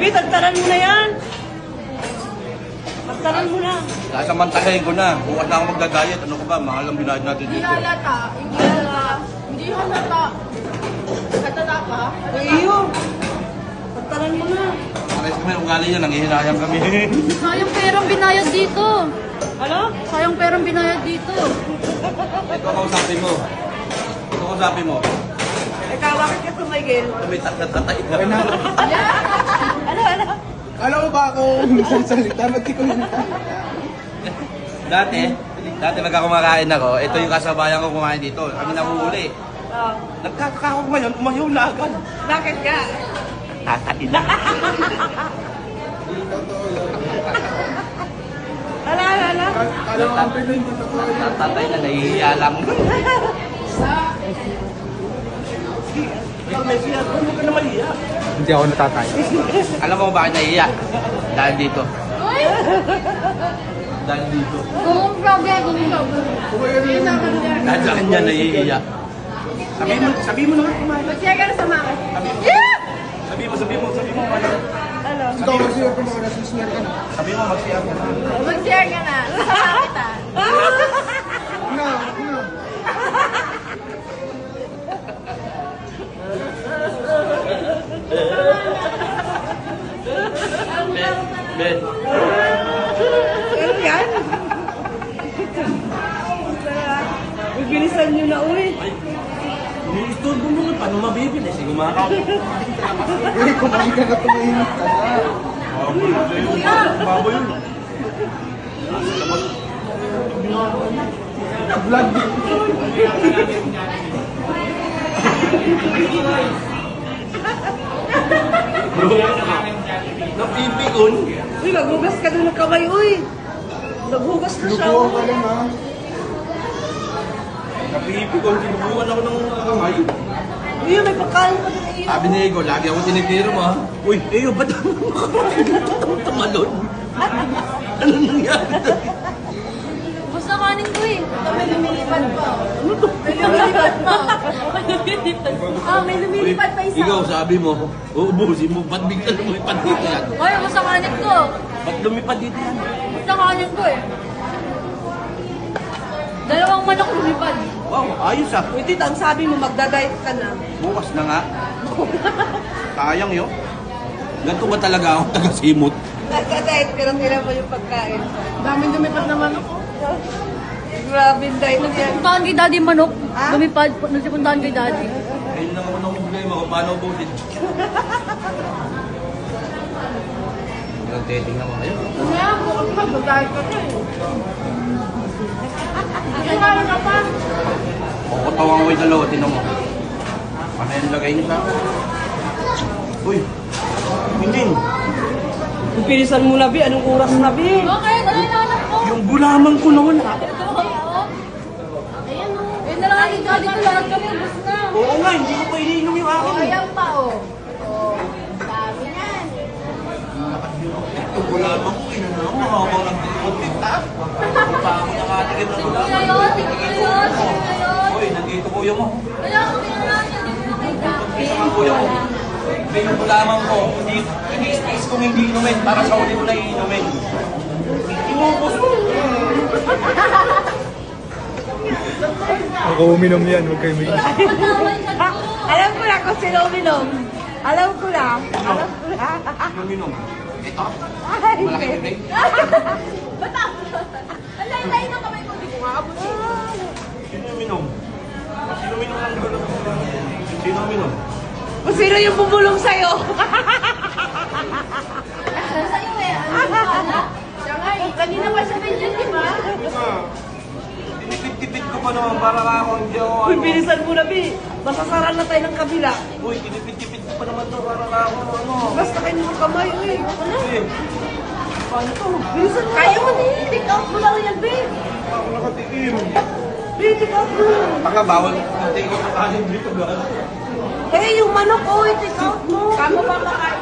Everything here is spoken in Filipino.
Bi, tagtaran mo na yan. Tagtaran mo na. Sasamantalahin ko na. Bukas na ako magdadayet. Ano ko ba? Mahal ang binayad natin Hindi dito. halata. Hindi halata. Hindi halata. Halata ka? Iyo. Tagtaran mo na. Pares kami ugali niya. Nanghihinayang kami. Sayang perang binayad dito. Ano? Sayang perang binayad dito. Ito ang kausapin mo. Ito ang kausapin mo. Ikaw, bakit ka tumigil? Tumitak na tatay na. Ano? Alam mo ba ako salita? Ba't di ko yun? Dati pagka kumakain ako, ito yung kasabayan ko kumain dito. Kami nahuhuli. Oh. Nagkakako ngayon, umayaw na agad. Bakit ka? Tatain na. Ala. Alam mo ang Pinoy na totoo yun. Tatay na, nahihiya lang. Huwag ka na mahiya. Hindi ako natatay. Alam mo bakit nahihiya? Dahil dito. Uy! Dahil dito. Gumong problem, gumong problem. Dahil sa kanya nahihiya. Sabi mo naman kumain. Mag-share ka na sa mga. Sabi mo. Ano? Ikaw kasi ako mga nasisiyar ka na. Sabi mo, mag-share ka na. Mag-share ka na. Sasama kita. Na. Ben. Ano yan? Bibilisan nyo na, uy. Istorbo mo nga, paano mabibili? Sige, kumakaw. Eh, kumain ka na tumahimik ka na. Baboy yun. Vlog. Napipikon. Uy, maghugas ka doon ng kamay, uy. Naghugas na siya. Luto ka lang ha. Napipikon. Sinubukan ako ng kamay. Uy, may pagkain pa doon. Iyo. Sabi ni Ego, lagi ako tinitiro mo ha. Uy, Ego, ba't ako tumalon? Ano nangyari? Basta kanin ko eh. May lumilipad pa. May lumilipad pa. May lumilipad pa isa. Ikaw, sabi mo, uubusin mo, ba't bigla lumipad dito yan? Hoy, basta kanin ko. Ba't lumipad dito yan? Basta kanin ko eh. Dalawang manok lumipad. Wow, ayos ah. Uy, tita, ang sabi mo, magdadiet ka na. Bukas na nga. Sayang yun. Ganito ba talaga ako taga-simot? Nagdadiet ka lang, kailan mo yung pagkain. Daming lumipad na manok. Grabe, diet yan. Nagsipuntahan kay daddy manok. Ha? Lumipad. Nagsipuntahan kay daddy. Ayun lang ako ng problema kung paano ubusin. Nagtitingnan ko kayo. Kaya, bukas pa, mag-diet ka na eh. Kumain ka pa. Kukutawang ko yung dalawa, tinan mo. Ano yung lagay niyo sa akin? Uy! Hindi! Pilisan mo na, Bi. Anong oras na, Bi? Bakit? Ano yung anak ko? Yung gulaman ko naman ha! Ito ba kayo? Ayan o. Eh, nalangin kay daddy ko lahat kami. Bus na. Oo nga, hindi ko pa iniinom yung akin. Ayan pa o. Dami yan. Yung gulaman ko, inanong makakaw ng kontit ha? Hindi pa ako nakatigil ng gulaman. Ngayon, tingin ngayon. Uy, nandito kuya mo. Kaya ako pinanaan yan. Hindi mo nakita. Isa ka kuya mo. May yung gulaman ko, ini-space kong hindi inumin para sa uli ko na iinumin. Inubos mo. Ako uminom yan, huwag kayo uminom. Alam ko na kung sino uminom. Alam ko na. Inuminom. Ito? Ay, Malaki yung break. Ba't ako? Ang layo-layo ng kamay ko. Hindi ko makabot. Sino uminom? Sino uminom ng gulong? Sino uminom? Kung sino yung bumulong sa'yo. Sa'yo eh. Siya nga eh. Kanina pa siya ganyan, di ba? Tinipid-tipid ko pa naman para ako hindi ako Uy, bilisan mo na, Bi. Masasaran na tayo ng kabila. Uy, tinipid-tipid ko pa naman to para ako ano. Basta kayo ng kamay, uy. Eh, paano to? Bilisan mo. Kaya mo, take out mo lang yan, Bi. Ako nakatikim. Bi, take out mo. Baka bawal take out ang kanin dito. Eh, yung manok, uy, take out mo. Kamu pa makain.